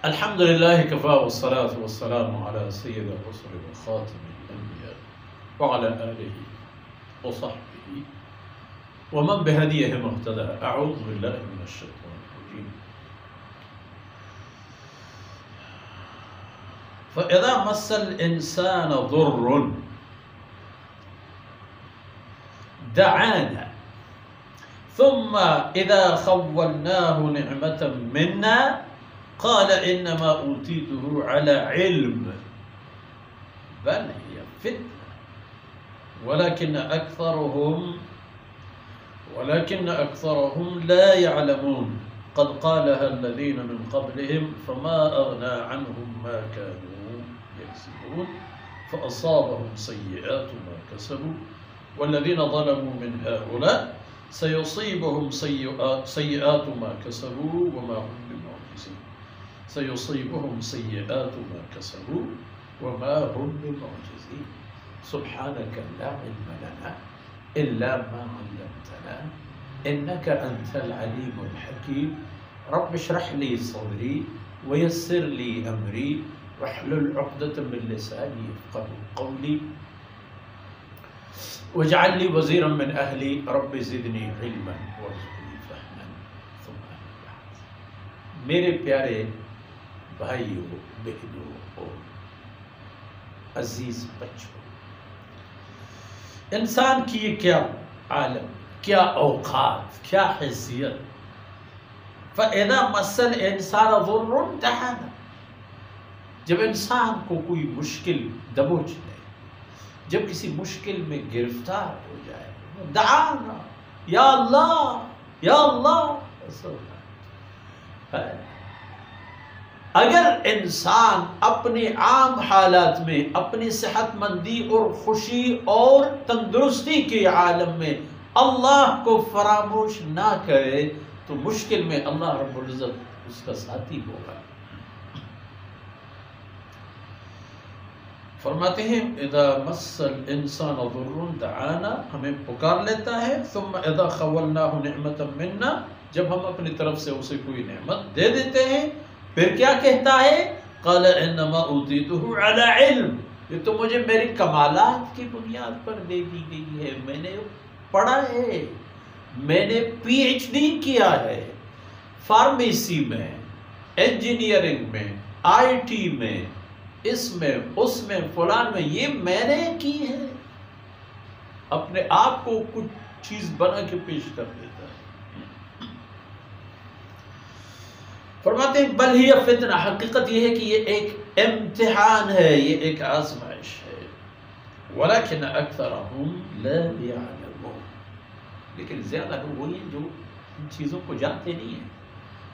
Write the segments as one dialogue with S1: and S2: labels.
S1: الحمد لله كفى والصلاة والسلام على سيد الرسل وخاتم الأنبياء وعلى آله وصحبه ومن بهديه مهتدى. أعوذ بالله من الشيطان الرجيم. فإذا مس الإنسان ضر دعانا ثم إذا خولناه نعمة منا قال إنما أوتيته على علم بل هي فتنة ولكن أكثرهم لا يعلمون. قد قالها الذين من قبلهم فما أغنى عنهم ما كانوا يكسبون فأصابهم سيئات ما كسبوا والذين ظلموا من هؤلاء سيصيبهم سيئات ما كسبوا وما هم بمعجزين. سيصيبهم سيئات ما كسبوا وما هم بمعجزين. سبحانك لا علم لنا إلا ما علمتنا إنك أنت العليم الحكيم. رب اشرح لي صدري ويسر لي أمري واحلل عقدة من لساني يفقهوا قولي واجعل لي وزيرا من أهلي رب زدني علما وارزقني فهما. ثم أما بعد. میرے پیارے بھائیوں بہنوں اور عزیز بچوں، انسان کی یہ کیا عالم، کیا اوقات، کیا حیثیت. فَإِذَا مَسَّ الْإِنسَانَ ضُرٌّ دَعَانَا. جب انسان کو کوئی مشکل دبوچ لے، جب کسی مشکل میں گرفتار ہو جائے، دعانا یا اللہ یا اللہ. اگر انسان اپنے عام حالات میں اپنی صحت مندی اور خوشی اور تندرستی کے عالم میں اللہ کو فراموش نہ کرے تو مشکل میں اللہ رب العزت اس کا ساتھی ہوگا. فرماتے ہیں اذا مس الانسان ضر دعانا، ہمیں پکار لیتا ہے. ثم اذا خولناه نعمة منا، جب ہم اپنی طرف سے اسے کوئی نعمت دے دیتے ہیں پھر کیا کہتا ہے؟ قال انما اوتیته على علم. یہ تو مجھے میری کمالات کی بنیاد پر دے دی گئی ہے. میں نے پڑھا ہے، میں نے پی ایچ ڈی کیا ہے فارمیسی میں، انجینئرنگ میں، آئی ٹی میں، اس میں اس میں فلان میں، یہ میں نے کی ہے. اپنے آپ کو کچھ چیز بنا کے پیش کر دیتا ہے. فرماتے ہیں بل ہی فتنہ، حقیقت یہ ہے کہ یہ ایک امتحان ہے، یہ ایک آزمائش ہے. ولیکن اکثرهم لا يعلمون، لیکن زیادہ لوگ وہی ہیں جو ان چیزوں کو جانتے نہیں ہیں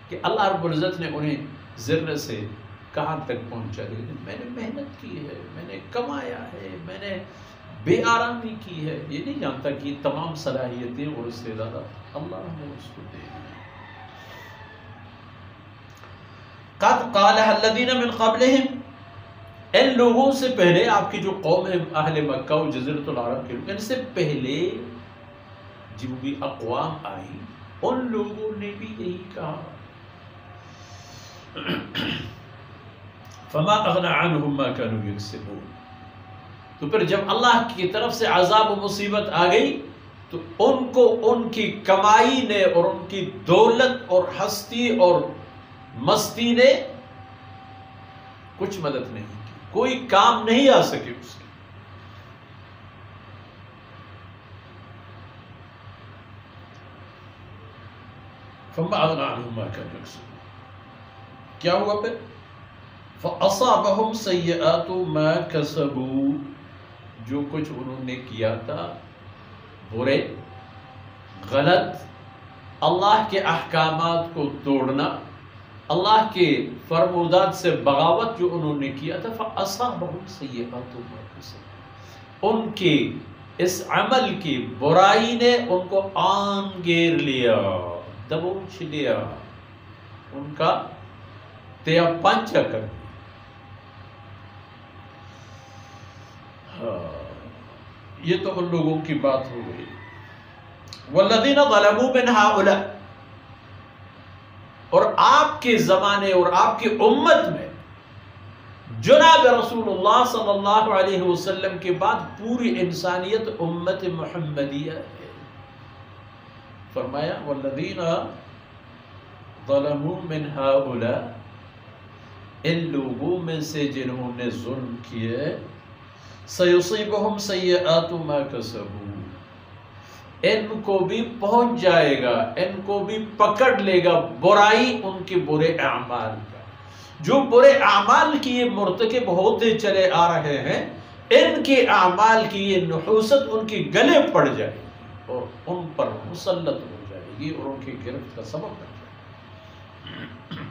S1: کہ اللہ رب العزت نے انہیں ذرے سے کہاں تک پہنچا دی. میں نے محنت کی ہے، میں نے کمایا ہے، میں نے بے آرامی کی ہے. یہ نہیں جانتا کہ یہ تمام صلاحیتیں اور استعداد اللہ نے اس کو دے دی. قد قالها الذين من قبلهم، ان لوگوں سے پہلے، آپ کی جو قوم ہے اہل مکہ و جزیرۃ العرب کے لوگ، ان سے پہلے جو بھی اقوام آئی ان لوگوں نے بھی یہی کہا. فما اغنى عنهم ما كانوا يكسبون. تو پھر جب اللہ کی طرف سے عذاب و مصیبت آ گئی تو ان کو ان کی کمائی نے اور ان کی دولت اور ہستی اور مستی نے کچھ مدد نہیں کی، کوئی کام نہیں آ سکے اس کے. فما اغنى عنهم ما كانوا يكسبون. کیا ہوا پھر؟ فَأَصَابَهُمْ سَيِّئَاتُ مَا كَسَبُوا، جو کچھ انہوں نے کیا تھا برے، غلط، اللہ کے احکامات کو توڑنا، اللہ کے فرمودات سے بغاوت جو انہوں نے کیا تھا، فَأَصَابَهُمْ سَيِّئَاتُ مَا كَسَبُوا، ان کے اس عمل کی برائی نے ان کو آن گیر لیا، دبوچ لیا، ان کا تیا پانچا کر دیا. یہ تو ان لوگوں کی بات ہو گئی. والذین ظلموا من هؤلاء، اور آپ کے زمانے اور آپ کی امت میں جناب رسول اللہ صلی اللہ علیہ وسلم کے بعد پوری انسانیت امت محمدیہ ہے۔ فرمایا والذین ظلموا من ہؤلاء، ان لوگوں میں سے جنہوں نے ظلم کیے، سیصیبہم سیئات ما کسبوا، ان کو بھی پہنچ جائے گا، ان کو بھی پکڑ لے گا برائی ان کے برے اعمال کا۔ جو برے اعمال کی یہ مرتکب ہوتے چلے آ رہے ہیں، ان کے اعمال کی یہ نحوست ان کے گلے پڑ جائے گی اور ان پر مسلط ہو جائے گی اور ان کی گرفت کا سبب بن جائے گی۔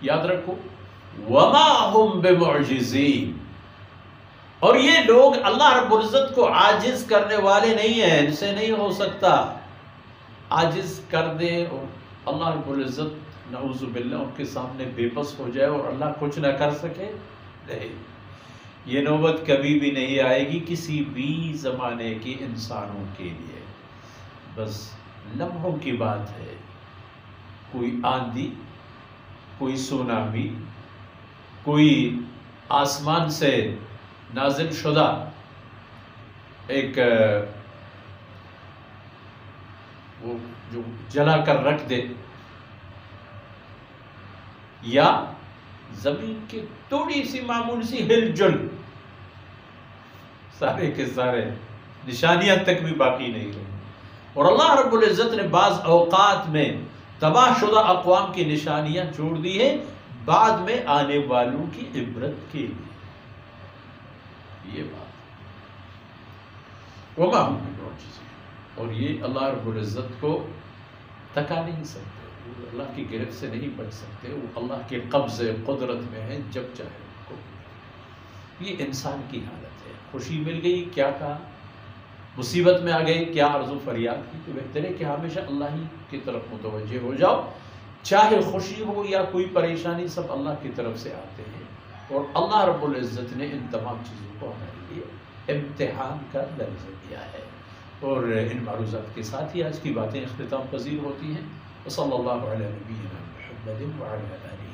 S1: یاد رکھو وما ہم بمعجزین، اور یہ لوگ اللہ رب العزت کو عاجز کرنے والے نہیں ہیں، ان سے نہیں ہو سکتا عاجز کر دے اور اللہ رب العزت نعوذ باللہ ان کے سامنے بے بس ہو جائے اور اللہ کچھ نہ کر سکے۔ نہیں، یہ نوبت کبھی بھی نہیں آئے گی کسی بھی زمانے کے انسانوں کے لیے، بس لمحوں کی بات ہے۔ کوئی آندھی، کوئی سونامی، کوئی آسمان سے نازل شدہ ایک وہ جو جلا کر رکھ دے، یا زمین کی تھوڑی سی معمول سی ہل جل، سارے کے سارے نشانیاں تک بھی باقی نہیں رہی۔ اور اللہ رب العزت نے بعض اوقات میں تباہ شدہ اقوام کی نشانیاں چھوڑ دی ہیں بعد میں آنے والوں کی عبرت کے لیے۔ یہ بات وما ہم بمعجزین، اور یہ اللہ رب العزت کو تکا نہیں سکتے، وہ اللہ کی گرفت سے نہیں بچ سکتے، وہ اللہ کے قبض قدرت میں ہیں، جب چاہے ان کو۔ یہ انسان کی حالت ہے، خوشی مل گئی کیا کہا، مصیبت میں آ گئی کیا عرض و فریاد کی، تو بہتر ہے کہ ہمیشہ اللہ ہی کی طرف متوجہ ہو جاؤ، چاہے خوشی ہو یا کوئی پریشانی، سب اللہ کی طرف سے آتے ہیں، اور اللہ رب العزت نے ان تمام چیزوں کو ہمارے لیے امتحان کا درجہ دیا ہے۔ اور ان معروضات کے ساتھ ہی آج کی باتیں اختتام پذیر ہوتی ہیں۔ وصلی اللہ علی نبینا محمد وعلی آلہ